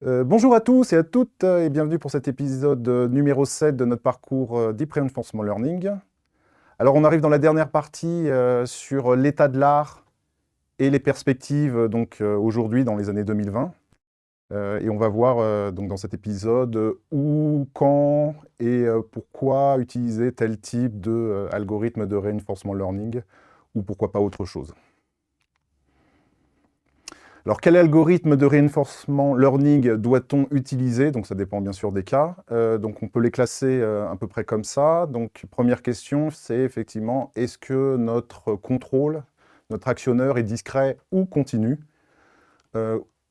Bonjour à tous et à toutes et bienvenue pour cet épisode numéro 7 de notre parcours Deep Reinforcement Learning. Alors on arrive dans la dernière partie sur l'état de l'art et les perspectives aujourd'hui dans les années 2020. Et on va voir donc dans cet épisode où, quand et pourquoi utiliser tel type d'algorithme de reinforcement learning ou pourquoi pas autre chose. Alors, quel algorithme de reinforcement learning doit-on utiliser? Donc, ça dépend bien sûr des cas. Donc, on peut les classer à peu près comme ça. Donc, première question, c'est effectivement, est-ce que notre contrôle, notre actionneur est discret ou continu?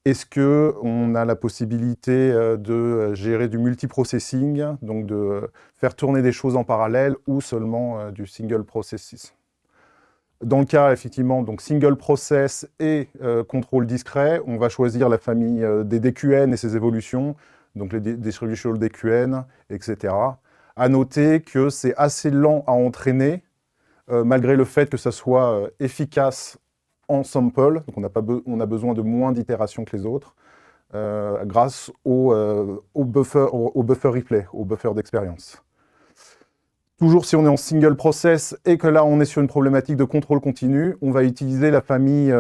Est-ce qu'on a la possibilité de gérer du multiprocessing, donc de faire tourner des choses en parallèle ou seulement du single processes? Dans le cas, effectivement, donc single process et contrôle discret, on va choisir la famille des DQN et ses évolutions, donc les distributional DQN, etc. À noter que c'est assez lent à entraîner, malgré le fait que ça soit efficace en sample, donc on a besoin de moins d'itérations que les autres, grâce au buffer replay, au buffer d'expérience. Toujours si on est en single process et que là on est sur une problématique de contrôle continu, on va utiliser la famille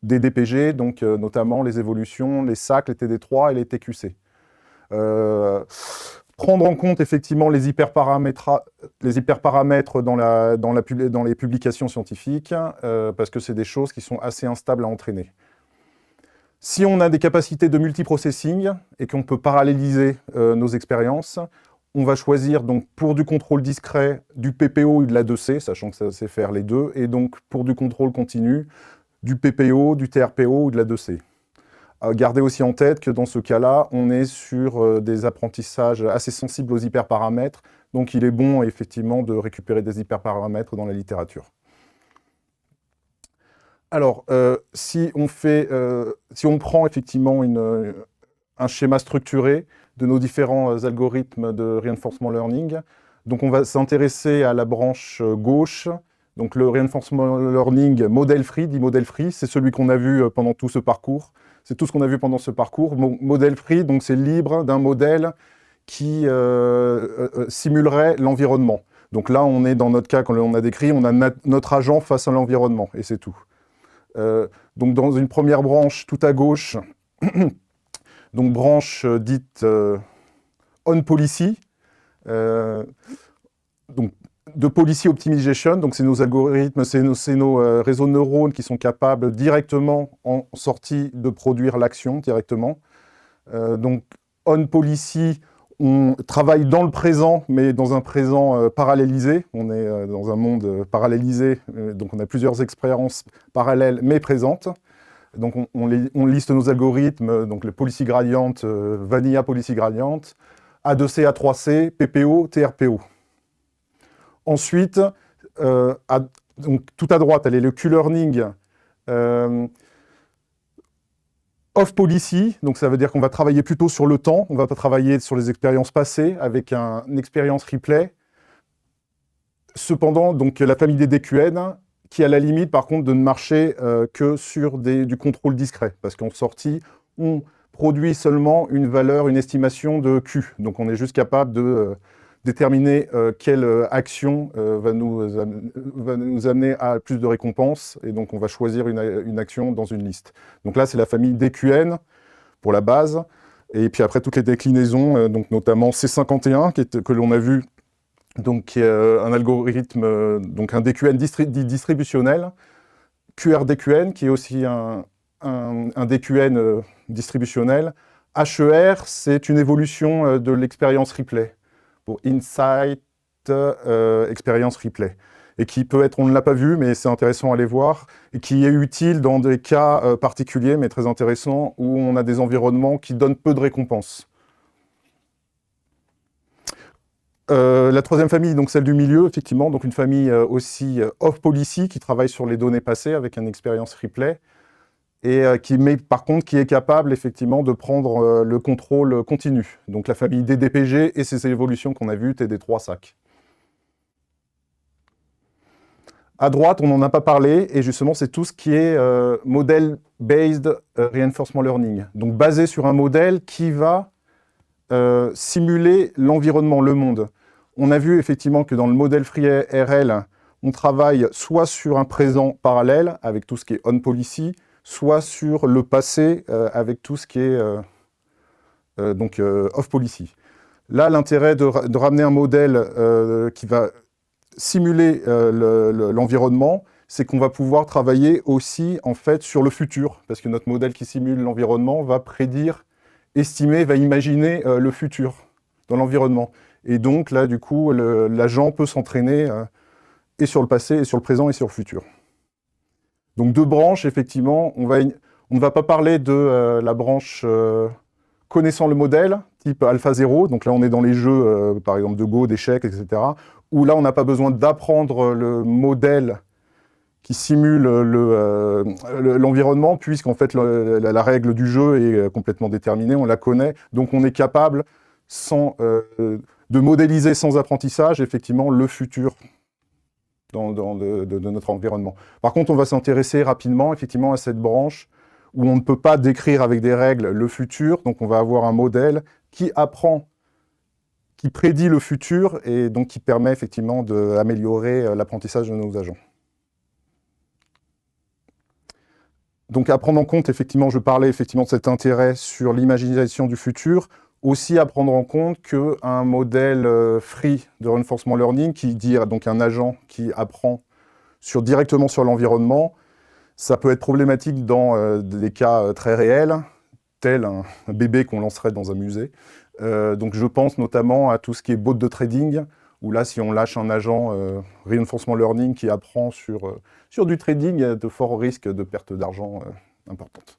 des DPG, donc notamment les évolutions, les SAC, les TD3 et les TQC. Prendre en compte effectivement les hyperparamètres dans les publications scientifiques, parce que c'est des choses qui sont assez instables à entraîner. Si on a des capacités de multiprocessing et qu'on peut paralléliser nos expériences, on va choisir donc pour du contrôle discret du PPO ou de la 2C, sachant que ça sait faire les deux, et donc pour du contrôle continu, du PPO, du TRPO ou de la 2C. Gardez aussi en tête que dans ce cas-là, on est sur des apprentissages assez sensibles aux hyperparamètres, donc il est bon effectivement de récupérer des hyperparamètres dans la littérature. Alors, si on prend effectivement un schéma structuré de nos différents algorithmes de reinforcement learning, donc on va s'intéresser à la branche gauche, donc le reinforcement learning modèle free, dit modèle free, c'est celui qu'on a vu pendant tout ce parcours. C'est tout ce qu'on a vu pendant ce parcours. Modèle free, donc c'est libre d'un modèle qui simulerait l'environnement. Donc là, on est dans notre cas, quand on a décrit, on a notre agent face à l'environnement, et c'est tout. Donc dans une première branche tout à gauche, donc branche dite on policy, donc de policy optimization, donc c'est nos algorithmes, c'est nos réseaux de neurones qui sont capables directement en sortie de produire l'action directement. Donc on policy, on travaille dans le présent, mais dans un présent parallélisé. On est dans un monde parallélisé, donc on a plusieurs expériences parallèles mais présentes. Donc on liste nos algorithmes, donc le policy gradient, vanilla policy gradient, A2C, A3C, PPO, TRPO. Ensuite, donc tout à droite, elle est le Q-learning off policy, donc ça veut dire qu'on va travailler plutôt sur le temps, on ne va pas travailler sur les expériences passées avec une expérience replay. Cependant, donc la famille des DQN, qui a la limite par contre de ne marcher que sur du contrôle discret, parce qu'en sortie, on produit seulement une valeur, une estimation de Q. Donc on est juste capable de déterminer quelle action va nous amener à plus de récompenses, et donc on va choisir une action dans une liste. Donc là, c'est la famille DQN pour la base, et puis après toutes les déclinaisons, donc notamment C51, que l'on a vu, donc qui est un algorithme, donc un DQN distributionnel, QRDQN, qui est aussi un DQN distributionnel. HER, c'est une évolution de l'expérience replay, pour Insight Experience Replay, et qui peut être, on ne l'a pas vu, mais c'est intéressant à aller voir, et qui est utile dans des cas particuliers, mais très intéressants, où on a des environnements qui donnent peu de récompenses. La troisième famille, donc celle du milieu, effectivement, donc une famille aussi off-policy, qui travaille sur les données passées avec un expérience replay, et par contre, qui est capable, effectivement, de prendre le contrôle continu. Donc la famille des DPG et ses évolutions qu'on a vues, TD3, SAC. À droite, on n'en a pas parlé, et justement, c'est tout ce qui est Model-Based Reinforcement Learning. Donc, basé sur un modèle qui va simuler l'environnement, le monde. On a vu effectivement que dans le modèle FreeRL, on travaille soit sur un présent parallèle, avec tout ce qui est on-policy, soit sur le passé, avec tout ce qui est off-policy. Là, l'intérêt de ramener un modèle qui va simuler l'environnement, c'est qu'on va pouvoir travailler aussi en fait sur le futur, parce que notre modèle qui simule l'environnement va prédire, estimer, va imaginer le futur dans l'environnement. Et donc là, du coup, l'agent peut s'entraîner et sur le passé, et sur le présent, et sur le futur. Donc deux branches, effectivement, on ne va pas parler de la branche connaissant le modèle, type AlphaZero, donc là on est dans les jeux, par exemple de Go, d'échecs, etc., où là on n'a pas besoin d'apprendre le modèle qui simule l'environnement, puisqu'en fait la règle du jeu est complètement déterminée, on la connaît, donc on est capable de modéliser sans apprentissage, effectivement, le futur de notre environnement. Par contre, on va s'intéresser rapidement, effectivement, à cette branche où on ne peut pas décrire avec des règles le futur, donc on va avoir un modèle qui apprend, qui prédit le futur, et donc qui permet effectivement d'améliorer l'apprentissage de nos agents. Donc à prendre en compte, effectivement, je parlais effectivement de cet intérêt sur l'imagination du futur, aussi à prendre en compte qu'un modèle free de reinforcement learning, qui dit donc un agent qui apprend directement sur l'environnement, ça peut être problématique dans des cas très réels, tel un bébé qu'on lancerait dans un musée. Donc je pense notamment à tout ce qui est bot de trading, où là, si on lâche un agent reinforcement learning qui apprend sur du trading, il y a de forts risques de perte d'argent importantes.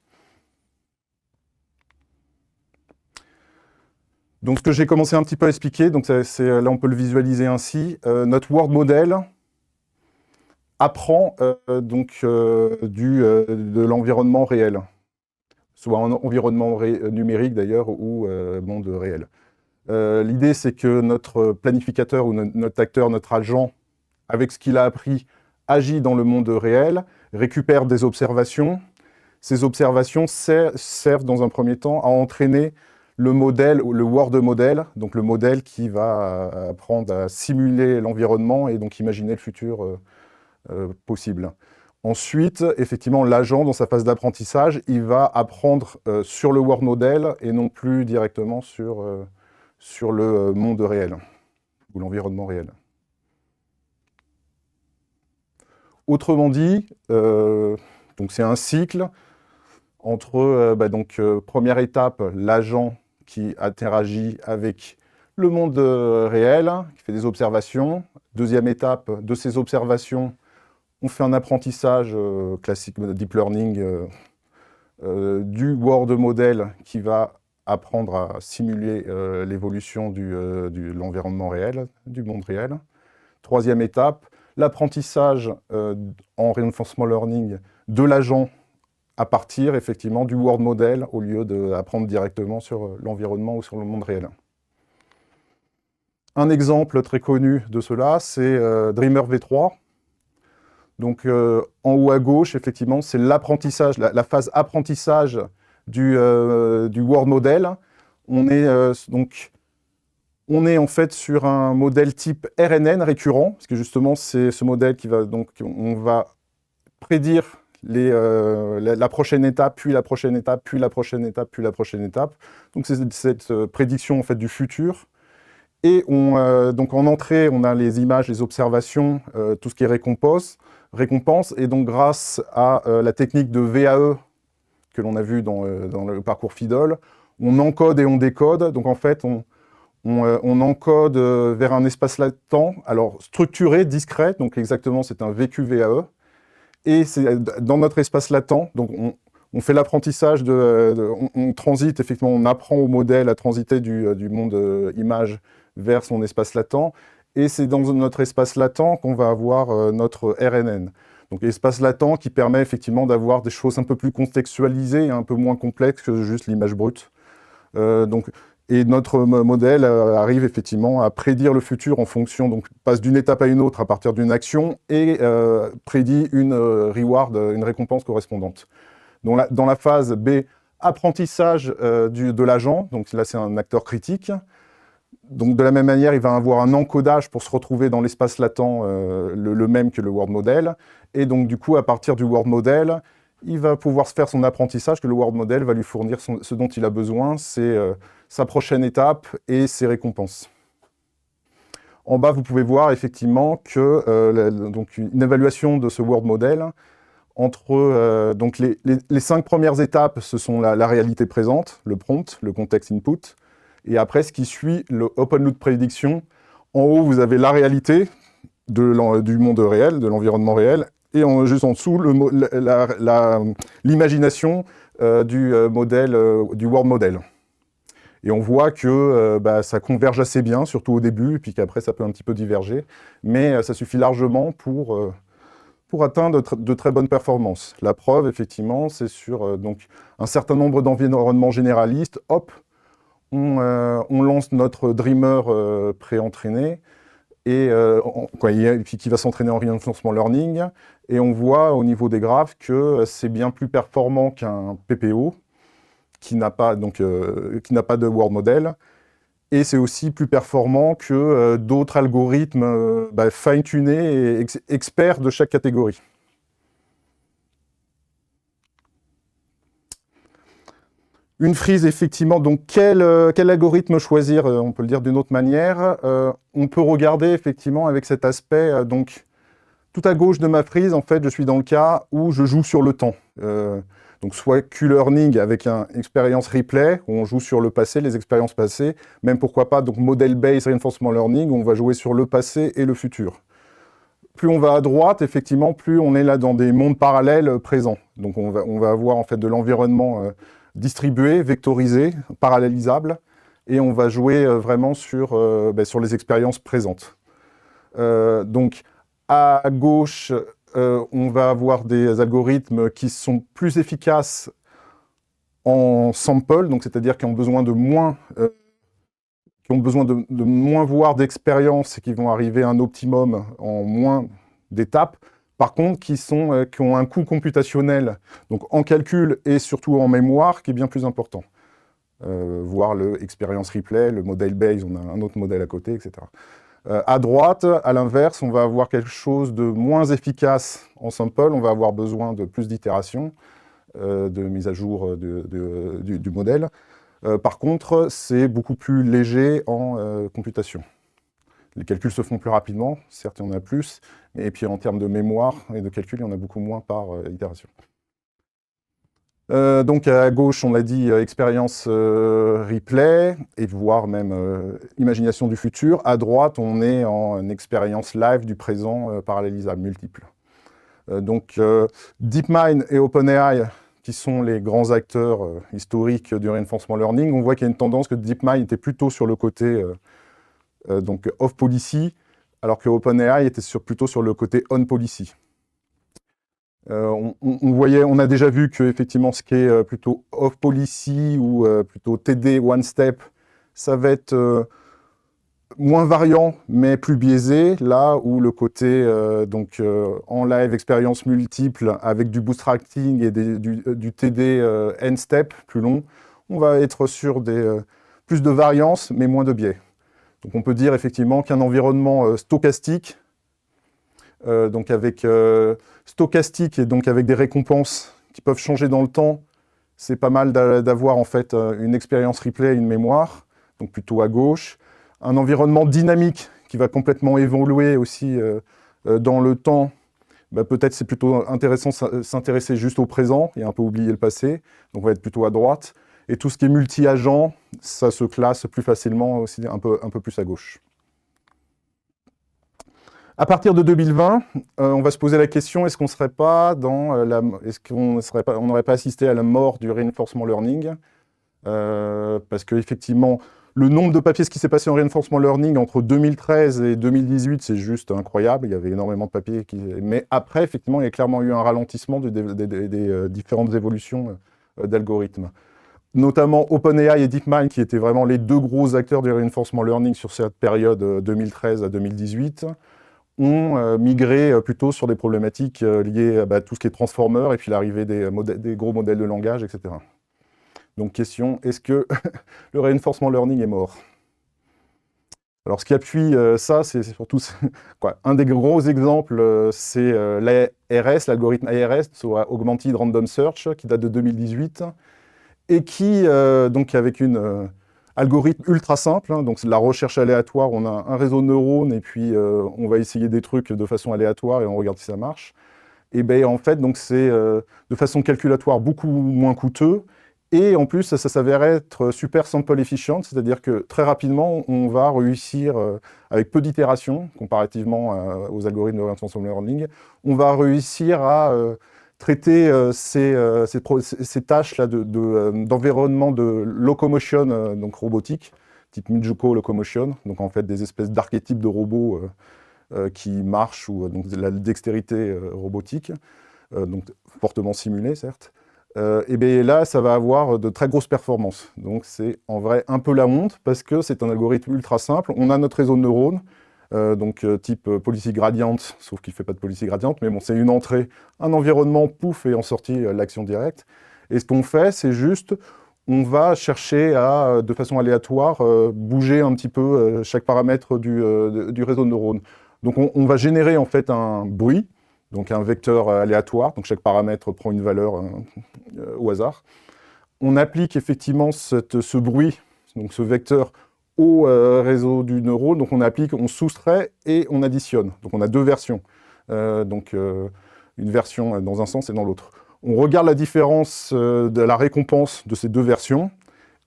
Donc ce que j'ai commencé un petit peu à expliquer, donc là on peut le visualiser ainsi, notre world model apprend de l'environnement réel, soit un environnement numérique d'ailleurs ou monde réel. L'idée, c'est que notre planificateur ou notre acteur, notre agent, avec ce qu'il a appris, agit dans le monde réel, récupère des observations. Ces observations servent dans un premier temps à entraîner le modèle, ou le world model, donc le modèle qui va apprendre à simuler l'environnement et donc imaginer le futur possible. Ensuite, effectivement, l'agent, dans sa phase d'apprentissage, il va apprendre sur le world model et non plus directement sur le monde réel ou l'environnement réel. Autrement dit, donc c'est un cycle entre, première étape, l'agent qui interagit avec le monde réel, qui fait des observations. Deuxième étape, de ces observations, on fait un apprentissage classique de deep learning du world model qui va apprendre à simuler l'évolution de l'environnement réel, du monde réel. Troisième étape, l'apprentissage en reinforcement learning de l'agent à partir effectivement du world model au lieu d'apprendre directement sur l'environnement ou sur le monde réel. Un exemple très connu de cela, c'est Dreamer V3. Donc en haut à gauche, effectivement, c'est l'apprentissage, la phase apprentissage du world model. On est en fait sur un modèle type RNN récurrent, parce que justement, c'est ce modèle qui va on va prédire la prochaine étape, puis la prochaine étape, puis la prochaine étape, puis la prochaine étape. Donc c'est cette prédiction en fait du futur. Et donc en entrée, on a les images, les observations, tout ce qui est récompense. Et donc grâce à la technique de VAE que l'on a vu dans le parcours FIDOL, on encode et on décode. Donc en fait, on encode vers un espace latent, alors structuré, discret, donc exactement c'est un VQ-VAE. Et c'est dans notre espace latent, donc on fait l'apprentissage, on transite, effectivement, on apprend au modèle à transiter du monde image vers son espace latent. Et c'est dans notre espace latent qu'on va avoir notre RNN. Donc espace latent qui permet effectivement d'avoir des choses un peu plus contextualisées et un peu moins complexes que juste l'image brute. Donc Et notre modèle arrive effectivement à prédire le futur en fonction, donc passe d'une étape à une autre à partir d'une action et prédit une reward, une récompense correspondante. Donc dans la phase B, apprentissage de l'agent, donc là c'est un acteur critique. Donc de la même manière, il va avoir un encodage pour se retrouver dans l'espace latent le même que le world model. Et donc du coup, à partir du world model, il va pouvoir se faire son apprentissage, que le world model va lui fournir ce dont il a besoin, c'est sa prochaine étape et ses récompenses. En bas, vous pouvez voir effectivement que donc une évaluation de ce world model entre donc les 5 premières étapes, ce sont la réalité présente, le prompt, le context input, et après ce qui suit le open loop prediction. En haut, vous avez la réalité du monde réel, de l'environnement réel, et juste en dessous, l'imagination du modèle, du world model. Et on voit que ça converge assez bien, surtout au début, et puis qu'après ça peut un petit peu diverger, mais ça suffit largement pour atteindre de très bonnes performances. La preuve, effectivement, c'est sur donc, un certain nombre d'environnements généralistes. Hop, on lance notre dreamer pré-entraîné, et puis qui va s'entraîner en reinforcement learning, et on voit au niveau des graphes que c'est bien plus performant qu'un PPO, qui n'a pas de world model, et c'est aussi plus performant que d'autres algorithmes fine-tunés et experts de chaque catégorie. Une frise, effectivement, donc quel algorithme choisir, on peut le dire d'une autre manière. On peut regarder effectivement avec cet aspect, donc tout à gauche de ma frise, en fait, je suis dans le cas où je joue sur le temps. Donc soit Q-learning avec une expérience replay, où on joue sur le passé, les expériences passées, même pourquoi pas, donc model-based reinforcement learning, où on va jouer sur le passé et le futur. Plus on va à droite, effectivement, plus on est là dans des mondes parallèles présents. Donc on va avoir en fait de l'environnement distribué, vectorisé, parallélisable, et on va jouer vraiment sur les expériences présentes. Donc à gauche, on va avoir des algorithmes qui sont plus efficaces en sample, donc c'est-à-dire qui ont besoin de moins, voir d'expériences et qui vont arriver à un optimum en moins d'étapes. Par contre, qui ont un coût computationnel, donc en calcul et surtout en mémoire, qui est bien plus important. Voir le experience replay, le model base, on a un autre modèle à côté, etc. À droite, à l'inverse, on va avoir quelque chose de moins efficace en sample, on va avoir besoin de plus d'itérations, de mise à jour du modèle. Par contre, c'est beaucoup plus léger en computation. Les calculs se font plus rapidement, certes il y en a plus, et puis en termes de mémoire et de calcul, il y en a beaucoup moins par itération. Donc à gauche, on l'a dit, expérience replay, et voire même imagination du futur. À droite, on est en expérience live du présent parallélisable, multiple. Donc DeepMind et OpenAI, qui sont les grands acteurs historiques du reinforcement learning, on voit qu'il y a une tendance que DeepMind était plutôt sur le côté donc off policy, alors que OpenAI était plutôt sur le côté on policy. On a déjà vu que effectivement ce qui est plutôt off policy ou plutôt TD one step, ça va être moins variant mais plus biaisé, là où le côté en live expérience multiple avec du bootstrapping et du TD n step plus long, on va être sur plus de variance mais moins de biais. Donc on peut dire effectivement qu'un environnement stochastique, donc avec stochastique et donc avec des récompenses qui peuvent changer dans le temps, c'est pas mal d'avoir en fait une expérience replay et une mémoire, donc plutôt à gauche. Un environnement dynamique qui va complètement évoluer aussi dans le temps, peut-être c'est plutôt intéressant s'intéresser juste au présent et un peu oublier le passé, donc on va être plutôt à droite. Et tout ce qui est multi-agent, ça se classe plus facilement aussi un peu plus à gauche. À partir de 2020, on va se poser la question, est-ce qu'on serait pas on n'aurait pas assisté à la mort du reinforcement learning parce qu'effectivement, le nombre de papiers, ce qui s'est passé en reinforcement learning entre 2013 et 2018, c'est juste incroyable. Il y avait énormément de papiers. Mais après, effectivement, il y a clairement eu un ralentissement des différentes évolutions d'algorithmes. notamment OpenAI et DeepMind, qui étaient vraiment les deux gros acteurs du reinforcement learning sur cette période 2013 à 2018, ont migré plutôt sur des problématiques liées à tout ce qui est transformer et puis l'arrivée des gros modèles de langage, etc. Donc question, est-ce que le reinforcement learning est mort? Alors ce qui appuie ça, c'est surtout quoi, un des gros exemples, c'est l'ARS, l'algorithme ARS, soit Augmented Random Search, qui date de 2018, et qui, donc avec une algorithme ultra simple, hein, donc c'est de la recherche aléatoire, on a un réseau de neurones, et puis on va essayer des trucs de façon aléatoire, et on regarde si ça marche. Et bien en fait, donc c'est de façon calculatoire beaucoup moins coûteux, et en plus, ça s'avère être super sample efficient, c'est-à-dire que très rapidement, on va réussir, avec peu d'itérations, comparativement aux algorithmes de reinforcement learning, on va réussir à traiter ces tâches-là d'environnement de locomotion, donc robotique, type Mijuko Locomotion, donc en fait des espèces d'archétypes de robots qui marchent, ou donc de la dextérité robotique, donc fortement simulée, certes. Et bien là, ça va avoir de très grosses performances. Donc c'est en vrai un peu la honte, parce que c'est un algorithme ultra simple. On a notre réseau de neurones, type policy gradient, sauf qu'il ne fait pas de policy gradient, mais bon, c'est une entrée, un environnement, pouf, et en sortie l'action directe. Et ce qu'on fait, c'est juste, on va chercher à, de façon aléatoire, bouger un petit peu chaque paramètre du réseau de neurones. Donc on va générer en fait un bruit, donc un vecteur aléatoire, donc chaque paramètre prend une valeur au hasard. On applique effectivement ce bruit, donc ce vecteur, au réseau du neurone, donc on applique, on soustrait et on additionne. Donc on a deux versions, une version dans un sens et dans l'autre. On regarde la différence de la récompense de ces deux versions,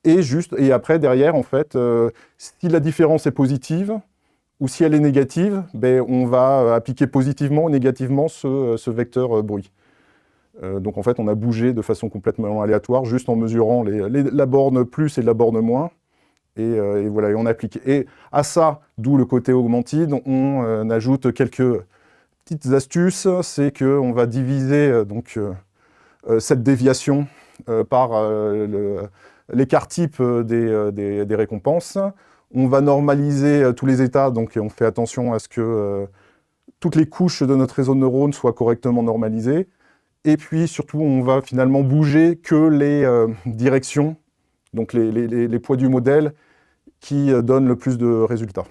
et après, derrière, en fait, si la différence est positive, ou si elle est négative, ben, on va appliquer positivement ou négativement ce vecteur bruit. Donc en fait, on a bougé de façon complètement aléatoire, juste en mesurant la borne plus et la borne moins, et voilà, et on applique. Et à ça, d'où le côté augmented, on ajoute quelques petites astuces, c'est qu'on va diviser cette déviation par l'écart type des récompenses. On va normaliser tous les états, donc on fait attention à ce que toutes les couches de notre réseau de neurones soient correctement normalisées. Et puis surtout, on va finalement bouger que les directions, donc les poids du modèle, qui donnent le plus de résultats.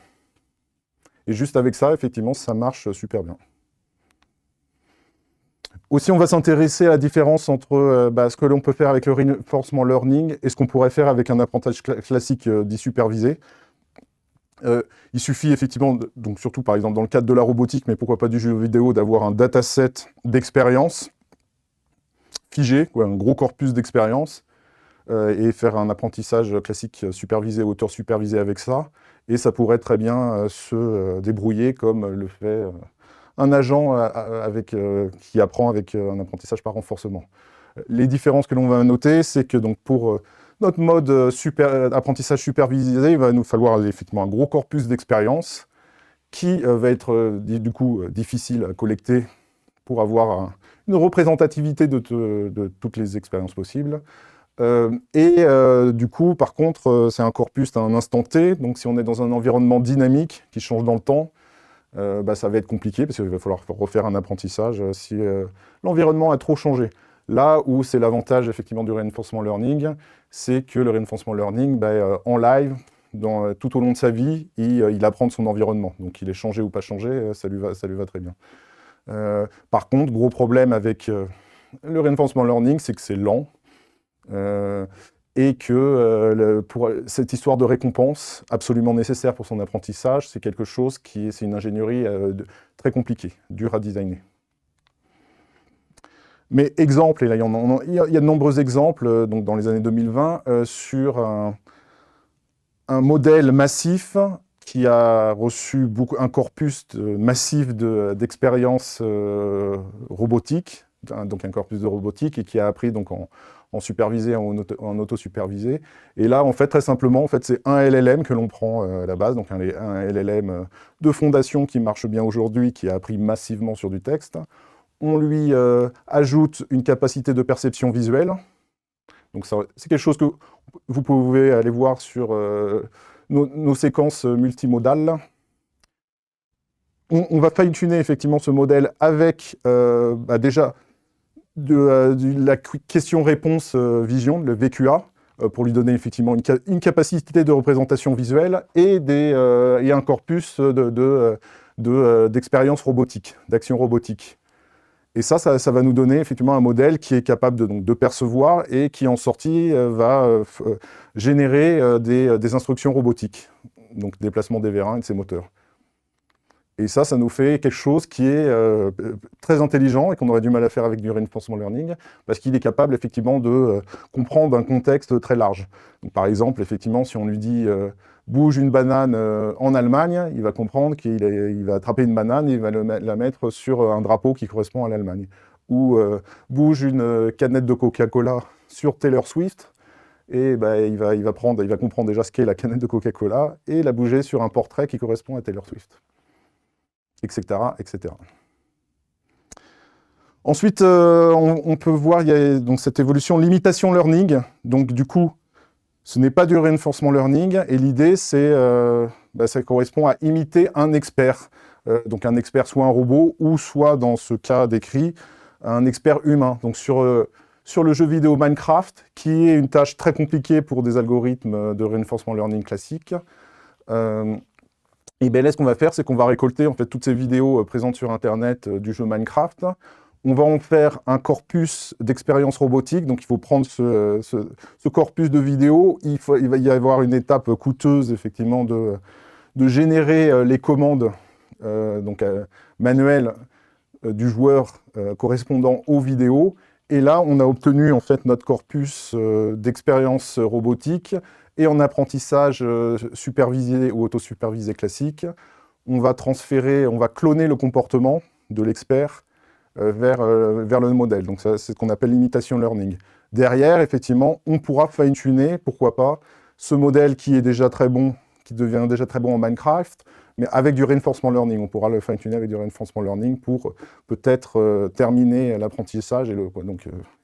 Et juste avec ça, effectivement, ça marche super bien. Aussi, on va s'intéresser à la différence entre ce que l'on peut faire avec le reinforcement learning et ce qu'on pourrait faire avec un apprentissage classique dit supervisé. Il suffit effectivement, donc surtout par exemple dans le cadre de la robotique, mais pourquoi pas du jeu vidéo, d'avoir un dataset d'expérience figé, quoi, un gros corpus d'expérience, et faire un apprentissage classique supervisé, auteur supervisé avec ça. Et ça pourrait très bien se débrouiller comme le fait un agent qui apprend avec un apprentissage par renforcement. Les différences que l'on va noter, c'est que donc, pour notre mode apprentissage supervisé, il va nous falloir effectivement un gros corpus d'expérience qui va être du coup difficile à collecter pour avoir une représentativité de toutes les expériences possibles. Du coup, par contre, c'est un corpus à un instant T, donc si on est dans un environnement dynamique qui change dans le temps, ça va être compliqué parce qu'il va falloir refaire un apprentissage si l'environnement a trop changé. Là où c'est l'avantage effectivement du reinforcement learning, c'est que le reinforcement learning, en live, tout au long de sa vie, il apprend de son environnement. Donc il est changé ou pas changé, ça lui va très bien. Par contre, gros problème avec le reinforcement learning, c'est que c'est lent. Et que pour cette histoire de récompense absolument nécessaire pour son apprentissage, c'est quelque chose c'est une ingénierie très compliquée, dure à designer. Mais exemple, et là il y a de nombreux exemples donc dans les années 2020 sur un modèle massif qui a reçu un corpus massif d'expériences robotiques, donc un corpus de robotique, et qui a appris donc en supervisé, en auto-supervisé. Et là, en fait, très simplement, en fait, c'est un LLM que l'on prend à la base, donc un LLM de fondation qui marche bien aujourd'hui, qui a appris massivement sur du texte. On lui ajoute une capacité de perception visuelle, Donc c'est quelque chose que vous pouvez aller voir sur nos séquences multimodales. On va fine-tuner effectivement ce modèle avec déjà de la question-réponse vision, le VQA, pour lui donner effectivement une capacité de représentation visuelle et un corpus d'expériences robotiques, d'actions robotiques. Et ça va nous donner effectivement un modèle qui est capable de percevoir et qui en sortie va générer des instructions robotiques, donc déplacement des vérins et de ses moteurs. Et ça nous fait quelque chose qui est très intelligent et qu'on aurait du mal à faire avec du reinforcement learning, parce qu'il est capable effectivement de comprendre un contexte très large. Donc, par exemple, effectivement, si on lui dit bouge une banane en Allemagne, il va comprendre qu'il va attraper une banane et il va la mettre sur un drapeau qui correspond à l'Allemagne. Ou bouge une canette de Coca-Cola sur Taylor Swift, et il va comprendre déjà ce qu'est la canette de Coca-Cola et la bouger sur un portrait qui correspond à Taylor Swift. Etc., etc. Ensuite, on peut voir, il y a donc cette évolution limitation learning. Donc, du coup, ce n'est pas du reinforcement learning. Et l'idée, ça correspond à imiter un expert. Donc, un expert, soit un robot, ou soit, dans ce cas décrit, un expert humain. Donc, sur le jeu vidéo Minecraft, qui est une tâche très compliquée pour des algorithmes de reinforcement learning classiques, et bien là, ce qu'on va faire, c'est qu'on va récolter en fait toutes ces vidéos présentes sur Internet du jeu Minecraft. On va en faire un corpus d'expériences robotiques. Donc, il faut prendre ce corpus de vidéos. Il va y avoir une étape coûteuse, effectivement, de générer les commandes manuelles du joueur correspondant aux vidéos. Et là, on a obtenu en fait notre corpus d'expériences robotiques. Et en apprentissage supervisé ou autosupervisé classique, on va cloner le comportement de l'expert vers le modèle. Donc c'est ce qu'on appelle l'imitation learning. Derrière, effectivement, on pourra fine-tuner, pourquoi pas, ce modèle qui est déjà très bon, qui devient déjà très bon en Minecraft, mais avec du reinforcement learning. On pourra le fine-tuner avec du reinforcement learning pour peut-être terminer l'apprentissage et le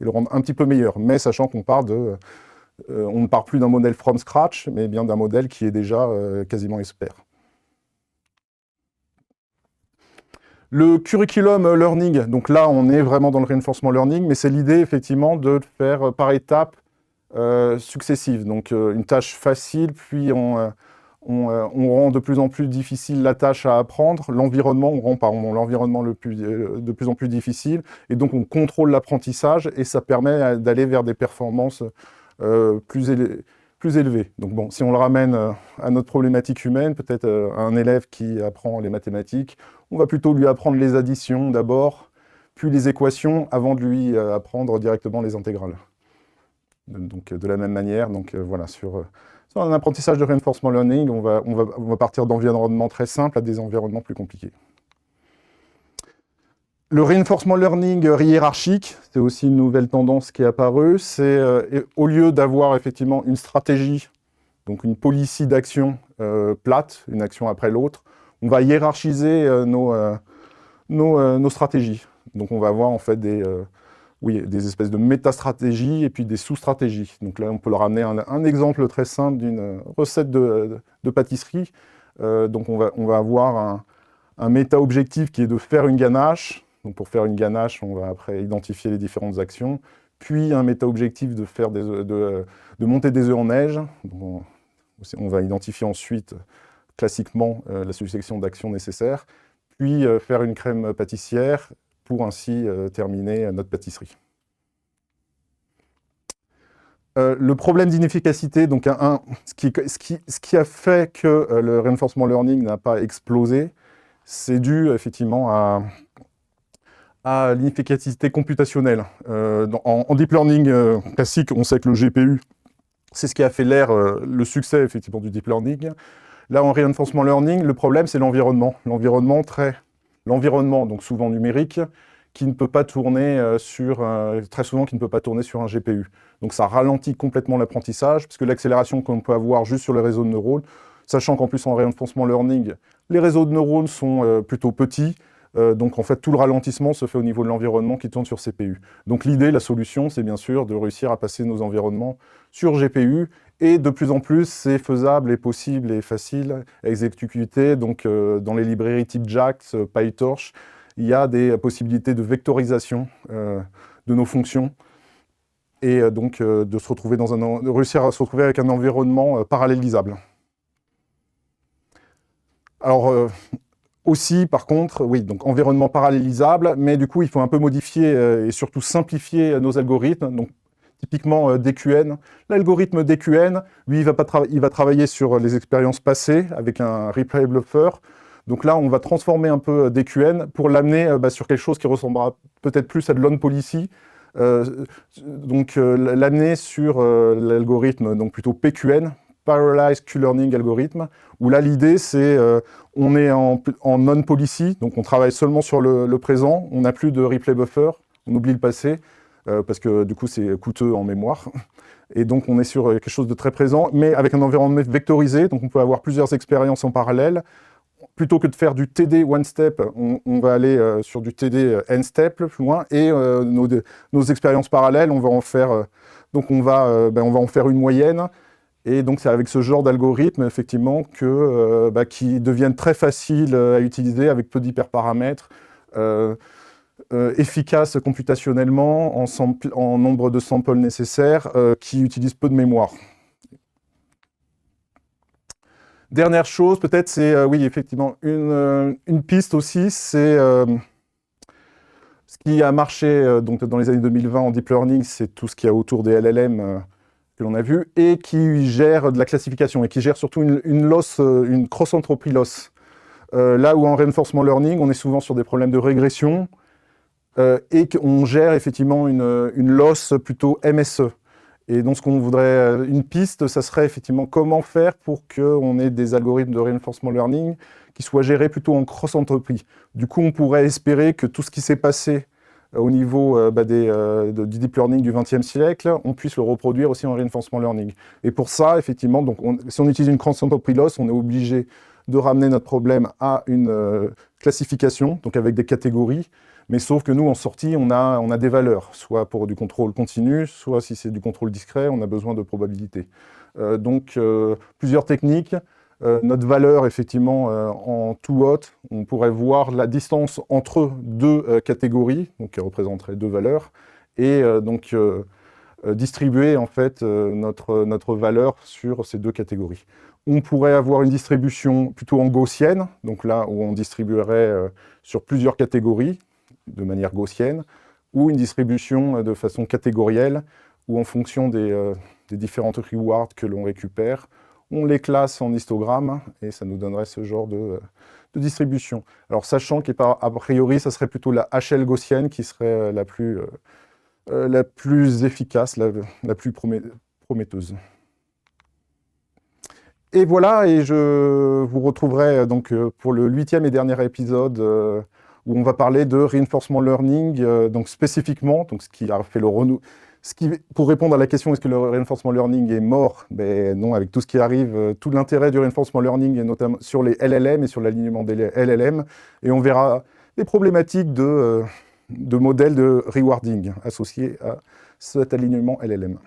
rendre un petit peu meilleur. Mais sachant qu'on on ne part plus d'un modèle from scratch, mais bien d'un modèle qui est déjà quasiment expert. Le curriculum learning, donc là, on est vraiment dans le reinforcement learning, mais c'est l'idée, effectivement, de le faire par étapes successives. Donc, une tâche facile, puis on rend de plus en plus difficile la tâche à apprendre. L'environnement, on rend l'environnement de plus en plus difficile, et donc on contrôle l'apprentissage, et ça permet d'aller vers des performances plus élevé. Donc bon, si on le ramène à notre problématique humaine, peut-être un élève qui apprend les mathématiques, on va plutôt lui apprendre les additions d'abord, puis les équations, avant de lui apprendre directement les intégrales. Donc de la même manière, voilà, sur un apprentissage de reinforcement learning, on va partir d'environnements très simples à des environnements plus compliqués. Le reinforcement learning hiérarchique, c'est aussi une nouvelle tendance qui est apparue. C'est au lieu d'avoir effectivement une stratégie, donc une policy d'action plate, une action après l'autre, on va hiérarchiser nos stratégies. Donc on va avoir en fait des espèces de méta-stratégies et puis des sous-stratégies. Donc là, on peut leur amener un exemple très simple d'une recette de pâtisserie. Donc on va avoir un méta-objectif qui est de faire une ganache. Donc pour faire une ganache, on va après identifier les différentes actions, puis un méta-objectif de monter des œufs en neige. Donc on va identifier ensuite classiquement la succession d'actions nécessaires, puis faire une crème pâtissière pour ainsi terminer notre pâtisserie. Le problème d'inefficacité, donc ce qui a fait que le reinforcement learning n'a pas explosé, c'est dû effectivement à l'inefficacité computationnelle. En deep learning classique, on sait que le GPU, c'est ce qui a fait le succès effectivement du deep learning. Là, en reinforcement learning, le problème, c'est l'environnement. L'environnement, donc souvent numérique, qui ne peut pas tourner très souvent, qui ne peut pas tourner sur un GPU. Donc ça ralentit complètement l'apprentissage, puisque l'accélération qu'on peut avoir juste sur les réseaux de neurones, sachant qu'en plus en reinforcement learning, les réseaux de neurones sont plutôt petits, Donc en fait, tout le ralentissement se fait au niveau de l'environnement qui tourne sur CPU. Donc l'idée, la solution, c'est bien sûr de réussir à passer nos environnements sur GPU, et de plus en plus, c'est faisable et possible et facile à exécuter. Donc dans les librairies type JAX, PyTorch, il y a des possibilités de vectorisation de nos fonctions, et donc de réussir à se retrouver avec un environnement parallélisable. Alors, aussi, par contre, oui, donc environnement parallélisable, mais du coup, il faut un peu modifier et surtout simplifier nos algorithmes. Donc, typiquement DQN. L'algorithme DQN, lui, il va travailler sur les expériences passées avec un replay buffer. Donc là, on va transformer un peu DQN pour l'amener sur quelque chose qui ressemblera peut-être plus à de l'on-policy. L'amener sur l'algorithme, donc plutôt PQN, Parallelized Q-Learning Algorithm, où là, l'idée, c'est on est en non-policy, donc on travaille seulement sur le présent, on n'a plus de replay buffer, on oublie le passé, parce que du coup, c'est coûteux en mémoire. Et donc, on est sur quelque chose de très présent, mais avec un environnement vectorisé, donc on peut avoir plusieurs expériences en parallèle. Plutôt que de faire du TD one step, on va aller sur du TD n step plus loin, et nos expériences parallèles, on va en faire, on va en faire une moyenne. Et donc, c'est avec ce genre d'algorithme, effectivement, qui deviennent très faciles à utiliser avec peu d'hyperparamètres, efficaces computationnellement, en nombre de samples nécessaires, qui utilisent peu de mémoire. Dernière chose, peut-être, c'est, oui, effectivement, une piste aussi, c'est ce qui a marché donc, dans les années 2020 en deep learning, c'est tout ce qu'il y a autour des LLM que l'on a vu, et qui gère de la classification, et qui gère surtout une cross-entropy loss. Là où en reinforcement learning, on est souvent sur des problèmes de régression, et qu'on gère effectivement une loss plutôt MSE. Et donc, ce qu'on voudrait, une piste, ça serait effectivement comment faire pour qu'on ait des algorithmes de reinforcement learning qui soient gérés plutôt en cross-entropy. Du coup, on pourrait espérer que tout ce qui s'est passé au niveau du deep learning du XXe siècle, on puisse le reproduire aussi en reinforcement learning. Et pour ça, effectivement, donc si on utilise une cross-entropy loss, on est obligé de ramener notre problème à une classification, donc avec des catégories. Mais sauf que nous, en sortie, on a des valeurs, soit pour du contrôle continu, soit si c'est du contrôle discret, on a besoin de probabilité. Plusieurs techniques. Notre valeur, effectivement, en tout hot, on pourrait voir la distance entre deux catégories, donc qui représenterait deux valeurs, et distribuer en fait notre valeur sur ces deux catégories. On pourrait avoir une distribution plutôt en gaussienne, donc là où on distribuerait sur plusieurs catégories, de manière gaussienne, ou une distribution de façon catégorielle, où en fonction des différentes rewards que l'on récupère, on les classe en histogramme, et ça nous donnerait ce genre de distribution. Alors sachant qu'a priori, ça serait plutôt la HL gaussienne qui serait la plus efficace, la plus prometteuse. Et voilà, et je vous retrouverai donc pour le 8e et dernier épisode où on va parler de reinforcement learning, donc spécifiquement, donc ce qui a fait le renouveau. Pour répondre à la question est-ce que le reinforcement learning est mort, ben non, avec tout ce qui arrive, tout l'intérêt du reinforcement learning est notamment sur les LLM et sur l'alignement des LLM, et on verra des problématiques de modèles de rewarding associés à cet alignement LLM.